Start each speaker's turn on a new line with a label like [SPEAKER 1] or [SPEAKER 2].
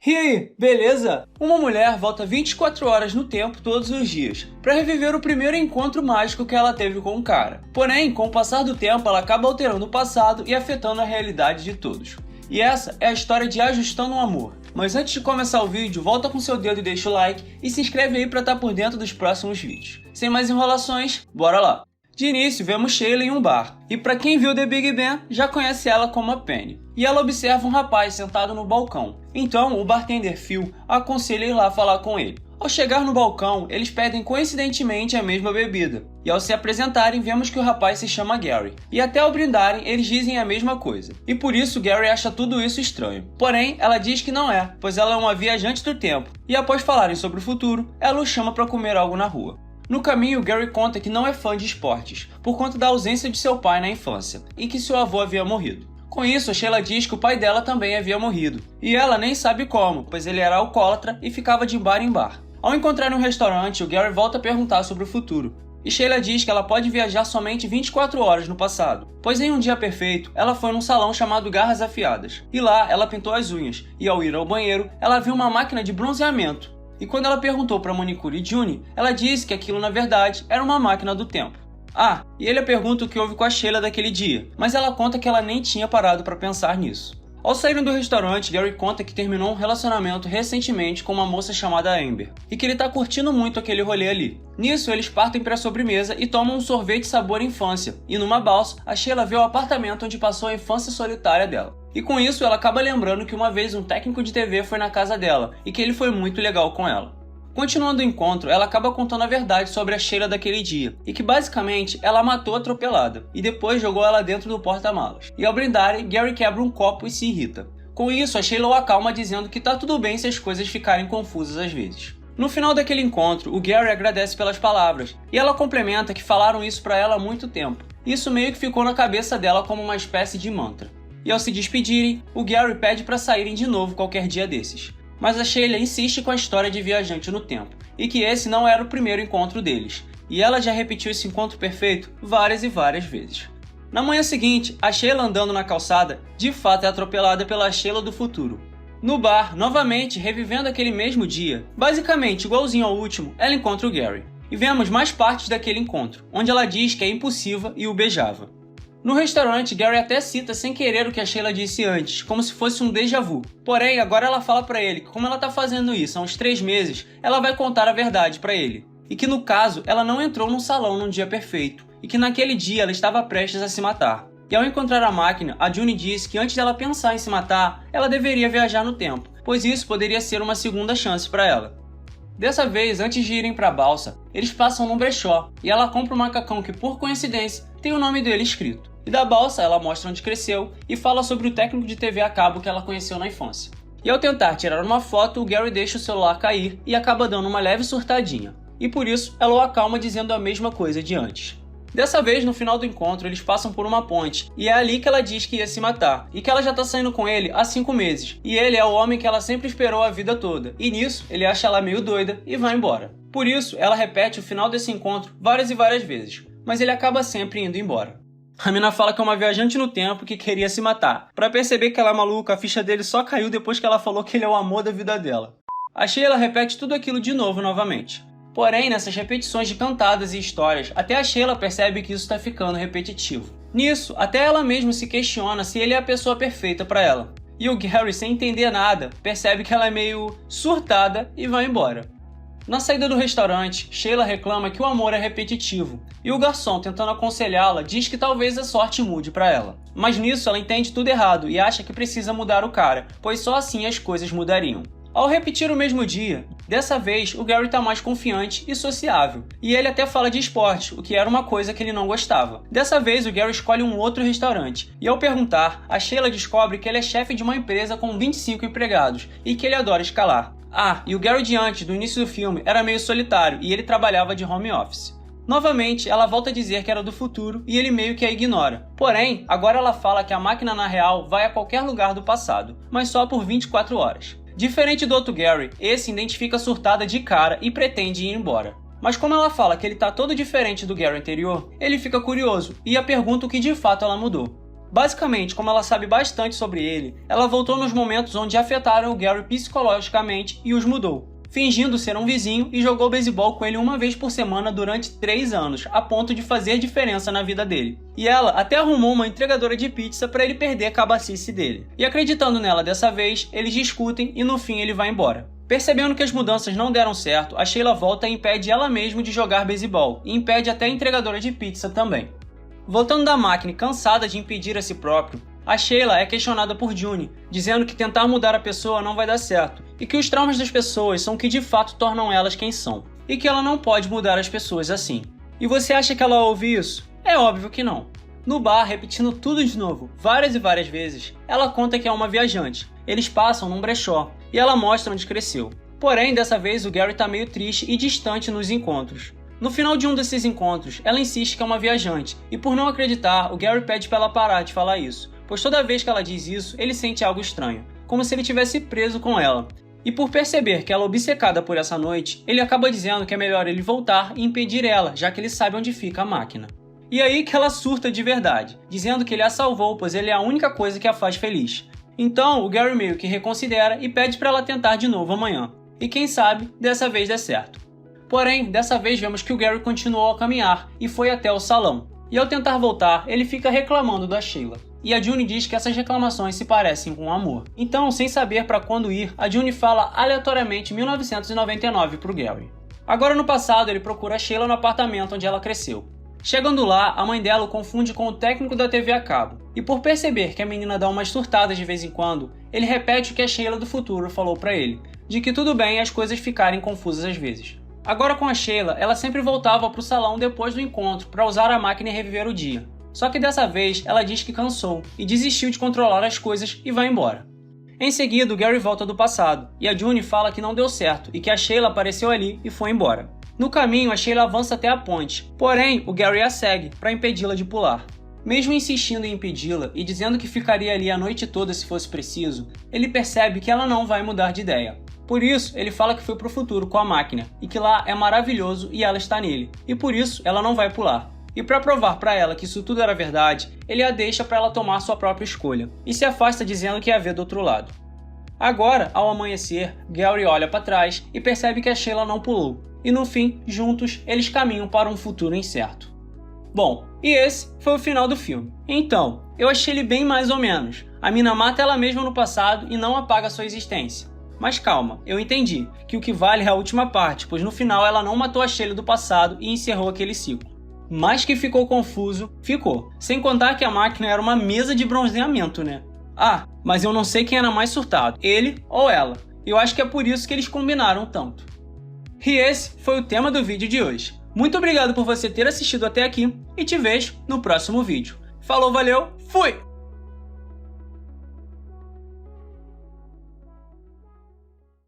[SPEAKER 1] E aí, beleza? Uma mulher volta 24 horas no tempo todos os dias, para reviver o primeiro encontro mágico que ela teve com um cara. Porém, com o passar do tempo, ela acaba alterando o passado e afetando a realidade de todos. E essa é a história de Ajustando um Amor. Mas antes de começar o vídeo, volta com seu dedo e deixa o like, e se inscreve aí para estar por dentro dos próximos vídeos. Sem mais enrolações, bora lá! De início, vemos Sheila em um bar, e para quem viu The Big Bang, já conhece ela como a Penny. E ela observa um rapaz sentado no balcão. Então, o bartender Phil a aconselha ir lá falar com ele. Ao chegar no balcão, eles pedem coincidentemente a mesma bebida. E ao se apresentarem, vemos que o rapaz se chama Gary. E até ao brindarem, eles dizem a mesma coisa. E por isso, Gary acha tudo isso estranho. Porém, ela diz que não é, pois ela é uma viajante do tempo. E após falarem sobre o futuro, ela o chama para comer algo na rua. No caminho, Gary conta que não é fã de esportes, por conta da ausência de seu pai na infância, e que seu avô havia morrido. Com isso, Sheila diz que o pai dela também havia morrido, e ela nem sabe como, pois ele era alcoólatra e ficava de bar em bar. Ao encontrar um restaurante, o Gary volta a perguntar sobre o futuro, e Sheila diz que ela pode viajar somente 24 horas no passado, pois em um dia perfeito, ela foi num salão chamado Garras Afiadas, e lá ela pintou as unhas, e ao ir ao banheiro, ela viu uma máquina de bronzeamento. E quando ela perguntou para Manicure e Juni, ela disse que aquilo na verdade era uma máquina do tempo. Ah, e ele pergunta o que houve com a Sheila daquele dia, mas ela conta que ela nem tinha parado para pensar nisso. Ao saírem do restaurante, Gary conta que terminou um relacionamento recentemente com uma moça chamada Amber, e que ele tá curtindo muito aquele rolê ali. Nisso, eles partem para a sobremesa e tomam um sorvete sabor infância, e numa balsa, a Sheila vê o apartamento onde passou a infância solitária dela. E com isso, ela acaba lembrando que uma vez um técnico de TV foi na casa dela, e que ele foi muito legal com ela. Continuando o encontro, ela acaba contando a verdade sobre a Sheila daquele dia, e que basicamente ela a matou atropelada, e depois jogou ela dentro do porta-malas. E ao brindarem, Gary quebra um copo e se irrita. Com isso, a Sheila o acalma dizendo que tá tudo bem se as coisas ficarem confusas às vezes. No final daquele encontro, o Gary agradece pelas palavras, e ela complementa que falaram isso pra ela há muito tempo. Isso meio que ficou na cabeça dela como uma espécie de mantra. E ao se despedirem, o Gary pede pra saírem de novo qualquer dia desses. Mas a Sheila insiste com a história de viajante no tempo, e que esse não era o primeiro encontro deles, e ela já repetiu esse encontro perfeito várias e várias vezes. Na manhã seguinte, a Sheila andando na calçada, de fato é atropelada pela Sheila do futuro. No bar, novamente revivendo aquele mesmo dia, basicamente igualzinho ao último, ela encontra o Gary. E vemos mais partes daquele encontro, onde ela diz que é impulsiva e o beijava. No restaurante, Gary até cita sem querer o que a Sheila disse antes, como se fosse um déjà vu. Porém, agora ela fala pra ele que como ela tá fazendo isso há uns 3 meses, ela vai contar a verdade pra ele. E que no caso, ela não entrou num salão num dia perfeito, e que naquele dia ela estava prestes a se matar. E ao encontrar a máquina, a Juni disse que antes dela pensar em se matar, ela deveria viajar no tempo, pois isso poderia ser uma segunda chance pra ela. Dessa vez, antes de irem pra balsa, eles passam num brechó, e ela compra um macacão que por coincidência tem o nome dele escrito. E da balsa, ela mostra onde cresceu e fala sobre o técnico de TV a cabo que ela conheceu na infância. E ao tentar tirar uma foto, o Gary deixa o celular cair e acaba dando uma leve surtadinha. E por isso, ela o acalma dizendo a mesma coisa de antes. Dessa vez, no final do encontro, eles passam por uma ponte, e é ali que ela diz que ia se matar, e que ela já tá saindo com ele há 5 meses, e ele é o homem que ela sempre esperou a vida toda, e nisso, ele acha ela meio doida e vai embora. Por isso, ela repete o final desse encontro várias e várias vezes, mas ele acaba sempre indo embora. A mina fala que é uma viajante no tempo que queria se matar. Pra perceber que ela é maluca, a ficha dele só caiu depois que ela falou que ele é o amor da vida dela. A Sheila repete tudo aquilo de novo novamente. Porém, nessas repetições de cantadas e histórias, até a Sheila percebe que isso está ficando repetitivo. Nisso, até ela mesma se questiona se ele é a pessoa perfeita para ela. E o Gary, sem entender nada, percebe que ela é meio surtada e vai embora. Na saída do restaurante, Sheila reclama que o amor é repetitivo, e o garçom, tentando aconselhá-la, diz que talvez a sorte mude para ela. Mas nisso ela entende tudo errado e acha que precisa mudar o cara, pois só assim as coisas mudariam. Ao repetir o mesmo dia, dessa vez o Gary tá mais confiante e sociável, e ele até fala de esporte, o que era uma coisa que ele não gostava. Dessa vez o Gary escolhe um outro restaurante, e ao perguntar, a Sheila descobre que ele é chefe de uma empresa com 25 empregados, e que ele adora escalar. Ah, e o Gary de antes, do início do filme, era meio solitário, e ele trabalhava de home office. Novamente, ela volta a dizer que era do futuro e ele meio que a ignora. Porém, agora ela fala que a máquina na real vai a qualquer lugar do passado, mas só por 24 horas. Diferente do outro Gary, esse identifica a surtada de cara e pretende ir embora. Mas como ela fala que ele tá todo diferente do Gary anterior, ele fica curioso e a pergunta o que de fato ela mudou. Basicamente, como ela sabe bastante sobre ele, ela voltou nos momentos onde afetaram o Gary psicologicamente e os mudou, fingindo ser um vizinho, e jogou beisebol com ele uma vez por semana durante 3 anos, a ponto de fazer diferença na vida dele. E ela até arrumou uma entregadora de pizza para ele perder a cabacice dele. E acreditando nela dessa vez, eles discutem e no fim ele vai embora. Percebendo que as mudanças não deram certo, a Sheila volta e impede ela mesma de jogar beisebol, e impede até a entregadora de pizza também. Voltando da máquina e cansada de impedir a si próprio, a Sheila é questionada por June, dizendo que tentar mudar a pessoa não vai dar certo, e que os traumas das pessoas são o que de fato tornam elas quem são, e que ela não pode mudar as pessoas assim. E você acha que ela ouve isso? É óbvio que não. No bar, repetindo tudo de novo, várias e várias vezes, ela conta que é uma viajante. Eles passam num brechó, e ela mostra onde cresceu. Porém, dessa vez o Gary tá meio triste e distante nos encontros. No final de um desses encontros, ela insiste que é uma viajante, e por não acreditar, o Gary pede para ela parar de falar isso, pois toda vez que ela diz isso, ele sente algo estranho, como se ele tivesse preso com ela. E por perceber que ela é obcecada por essa noite, ele acaba dizendo que é melhor ele voltar e impedir ela, já que ele sabe onde fica a máquina. E aí que ela surta de verdade, dizendo que ele a salvou, pois ele é a única coisa que a faz feliz. Então, o Gary meio que reconsidera e pede para ela tentar de novo amanhã. E quem sabe, dessa vez dê certo. Porém, dessa vez vemos que o Gary continuou a caminhar e foi até o salão. E ao tentar voltar, ele fica reclamando da Sheila. E a June diz que essas reclamações se parecem com amor. Então, sem saber para quando ir, a June fala aleatoriamente 1999 pro Gary. Agora no passado, ele procura a Sheila no apartamento onde ela cresceu. Chegando lá, a mãe dela o confunde com o técnico da TV a cabo. E por perceber que a menina dá umas surtadas de vez em quando, ele repete o que a Sheila do futuro falou para ele, de que tudo bem as coisas ficarem confusas às vezes. Agora com a Sheila, ela sempre voltava para o salão depois do encontro para usar a máquina e reviver o dia. Só que dessa vez, ela diz que cansou e desistiu de controlar as coisas e vai embora. Em seguida, o Gary volta do passado, e a June fala que não deu certo e que a Sheila apareceu ali e foi embora. No caminho, a Sheila avança até a ponte, porém, o Gary a segue para impedi-la de pular. Mesmo insistindo em impedi-la e dizendo que ficaria ali a noite toda se fosse preciso, ele percebe que ela não vai mudar de ideia. Por isso, ele fala que foi pro futuro com a máquina, e que lá é maravilhoso e ela está nele, e por isso ela não vai pular. E para provar para ela que isso tudo era verdade, ele a deixa para ela tomar sua própria escolha, e se afasta dizendo que ia ver do outro lado. Agora, ao amanhecer, Gary olha para trás e percebe que a Sheila não pulou, e no fim, juntos, eles caminham para um futuro incerto. Bom, e esse foi o final do filme. Então, eu achei ele bem mais ou menos. A mina mata ela mesma no passado e não apaga sua existência. Mas calma, eu entendi que o que vale é a última parte, pois no final ela não matou a Sheila do passado e encerrou aquele ciclo. Mas que ficou confuso, ficou. Sem contar que a máquina era uma mesa de bronzeamento, né? Ah, mas eu não sei quem era mais surtado, ele ou ela. Eu acho que é por isso que eles combinaram tanto. E esse foi o tema do vídeo de hoje. Muito obrigado por você ter assistido até aqui e te vejo no próximo vídeo. Falou, valeu, fui!